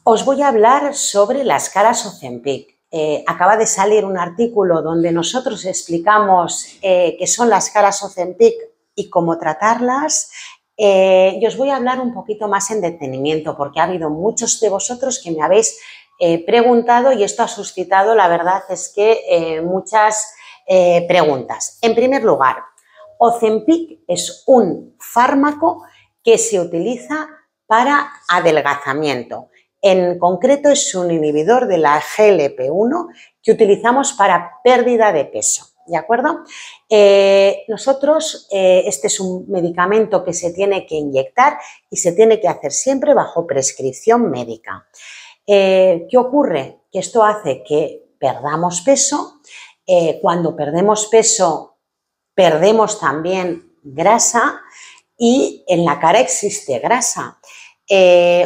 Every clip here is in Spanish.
Os voy a hablar sobre las caras Ozempic. Acaba de salir un artículo donde nosotros explicamos qué son las caras Ozempic y cómo tratarlas. Y os voy a hablar un poquito más en detenimiento porque ha habido muchos de vosotros que me habéis preguntado y esto ha suscitado, la verdad es que muchas preguntas. En primer lugar, Ozempic es un fármaco que se utiliza para adelgazamiento. En concreto es un inhibidor de la GLP-1 que utilizamos para pérdida de peso, ¿de acuerdo? Este es un medicamento que se tiene que inyectar y se tiene que hacer siempre bajo prescripción médica. ¿Qué ocurre? Que esto hace que perdamos peso. Cuando perdemos peso, perdemos también grasa y en la cara existe grasa.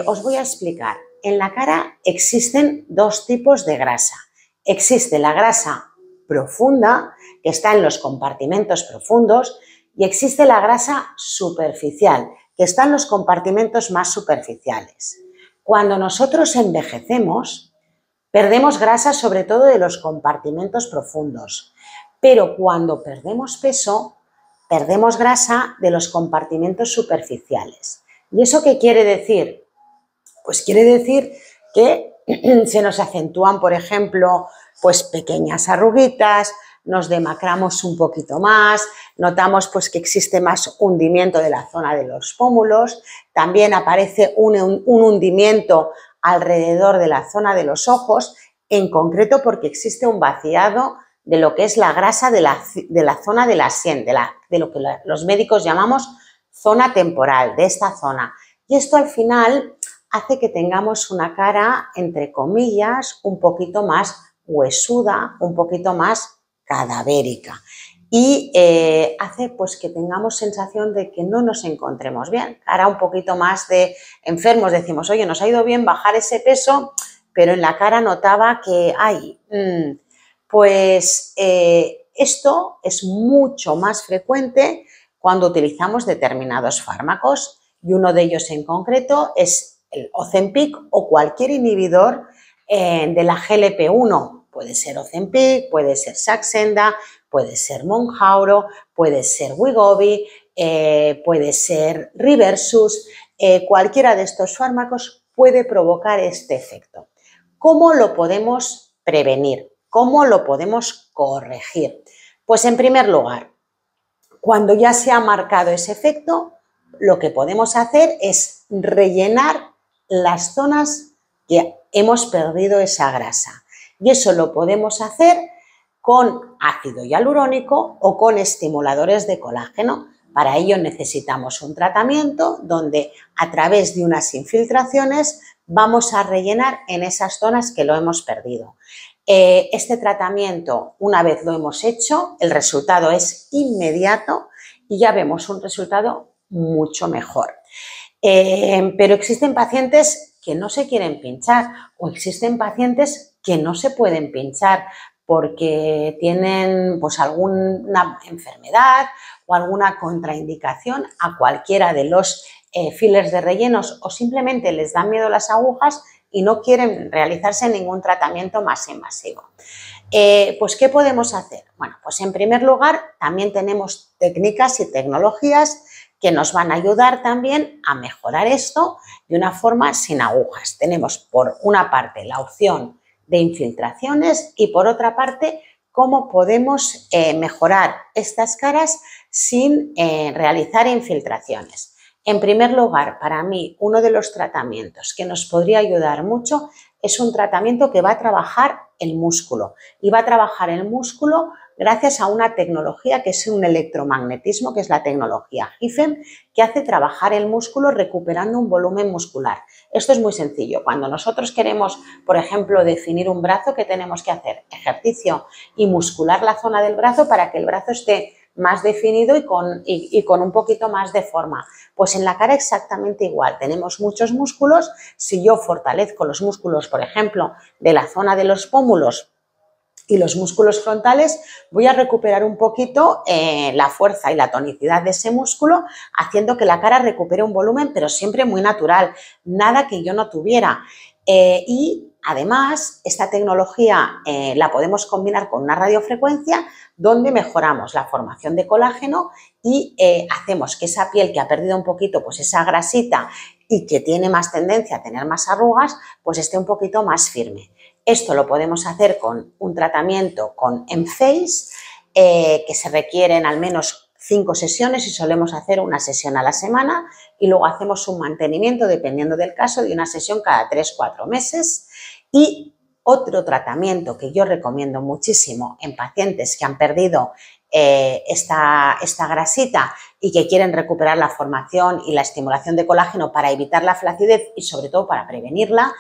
Os voy a explicar. En la cara existen dos tipos de grasa. Existe la grasa profunda, que está en los compartimentos profundos, y existe la grasa superficial, que está en los compartimentos más superficiales. Cuando nosotros envejecemos, perdemos grasa sobre todo de los compartimentos profundos, pero cuando perdemos peso, perdemos grasa de los compartimentos superficiales. ¿Y eso qué quiere decir? Pues quiere decir que se nos acentúan, por ejemplo, pues pequeñas arruguitas, nos demacramos un poquito más, notamos pues que existe más hundimiento de la zona de los pómulos, también aparece un hundimiento alrededor de la zona de los ojos, en concreto porque existe un vaciado de lo que es la grasa de la zona de la sien, de lo que los médicos llamamos zona temporal, de esta zona. Y esto al final hace que tengamos una cara, entre comillas, un poquito más huesuda, un poquito más cadavérica. Y hace pues que tengamos sensación de que no nos encontremos bien. Cara un poquito más de enfermos. Decimos, oye, nos ha ido bien bajar ese peso, pero en la cara notaba que, esto es mucho más frecuente cuando utilizamos determinados fármacos y uno de ellos en concreto es el Ozempic o cualquier inhibidor de la GLP-1. Puede ser Ozempic, puede ser Saxenda, puede ser Mounjaro, puede ser Wegovy, puede ser Riversus. Cualquiera de estos fármacos puede provocar este efecto. ¿Cómo lo podemos prevenir? ¿Cómo lo podemos corregir? Pues en primer lugar, cuando ya se ha marcado ese efecto, lo que podemos hacer es rellenar las zonas que hemos perdido esa grasa. Y eso lo podemos hacer con ácido hialurónico o con estimuladores de colágeno. Para ello necesitamos un tratamiento donde a través de unas infiltraciones vamos a rellenar en esas zonas que lo hemos perdido. Este tratamiento, una vez lo hemos hecho, el resultado es inmediato y ya vemos un resultado mucho mejor. Pero existen pacientes que no se quieren pinchar o existen pacientes que no se pueden pinchar porque tienen pues alguna enfermedad o alguna contraindicación a cualquiera de los fillers de rellenos o simplemente les dan miedo las agujas y no quieren realizarse ningún tratamiento más invasivo. Pues, ¿qué podemos hacer? Bueno, pues en primer lugar también tenemos técnicas y tecnologías que nos van a ayudar también a mejorar esto de una forma sin agujas. Tenemos por una parte la opción de infiltraciones y por otra parte cómo podemos mejorar estas caras sin realizar infiltraciones. En primer lugar, para mí, uno de los tratamientos que nos podría ayudar mucho es un tratamiento que va a trabajar el músculo y va a trabajar el músculo gracias a una tecnología que es un electromagnetismo, que es la tecnología HIFEM, que hace trabajar el músculo recuperando un volumen muscular. Esto es muy sencillo. Cuando nosotros queremos, por ejemplo, definir un brazo, ¿qué tenemos que hacer? Ejercicio y muscular la zona del brazo para que el brazo esté más definido y con un poquito más de forma. Pues en la cara exactamente igual. Tenemos muchos músculos. Si yo fortalezco los músculos, por ejemplo, de la zona de los pómulos y los músculos frontales, voy a recuperar un poquito la fuerza y la tonicidad de ese músculo, haciendo que la cara recupere un volumen, pero siempre muy natural, nada que yo no tuviera. Y además, esta tecnología la podemos combinar con una radiofrecuencia donde mejoramos la formación de colágeno y hacemos que esa piel que ha perdido un poquito pues esa grasita y que tiene más tendencia a tener más arrugas, pues esté un poquito más firme. Esto lo podemos hacer con un tratamiento con Emphase, que se requieren al menos 5 sesiones y solemos hacer una sesión a la semana y luego hacemos un mantenimiento, dependiendo del caso, de una sesión cada 3-4 meses. Y otro tratamiento que yo recomiendo muchísimo en pacientes que han perdido esta grasita y que quieren recuperar la formación y la estimulación de colágeno para evitar la flacidez y sobre todo para prevenirla,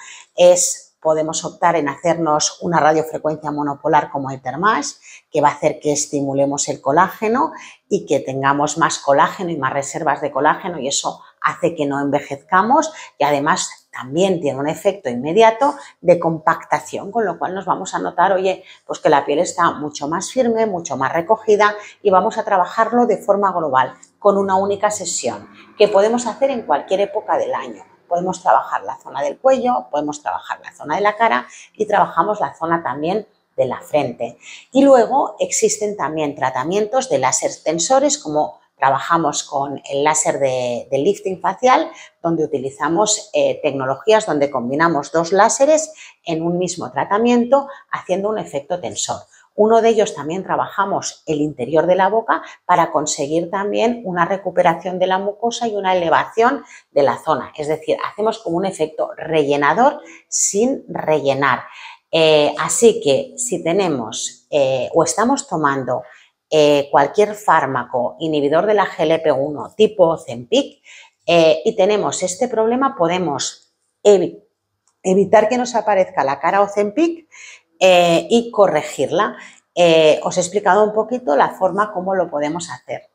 podemos optar en hacernos una radiofrecuencia monopolar como el Thermage, que va a hacer que estimulemos el colágeno y que tengamos más colágeno y más reservas de colágeno, y eso hace que no envejezcamos y además también tiene un efecto inmediato de compactación, con lo cual nos vamos a notar, oye, pues que la piel está mucho más firme, mucho más recogida, y vamos a trabajarlo de forma global con una única sesión que podemos hacer en cualquier época del año. Podemos trabajar la zona del cuello, podemos trabajar la zona de la cara y trabajamos la zona también de la frente. Y luego existen también tratamientos de láser tensores, como trabajamos con el láser de lifting facial, donde utilizamos tecnologías donde combinamos 2 láseres en un mismo tratamiento, haciendo un efecto tensor. Uno de ellos también trabajamos el interior de la boca para conseguir también una recuperación de la mucosa y una elevación de la zona. Es decir, hacemos como un efecto rellenador sin rellenar. Así que si tenemos o estamos tomando cualquier fármaco inhibidor de la GLP-1 tipo Ozempic y tenemos este problema, podemos evitar que nos aparezca la cara Ozempic y corregirla. Os he explicado un poquito la forma como lo podemos hacer.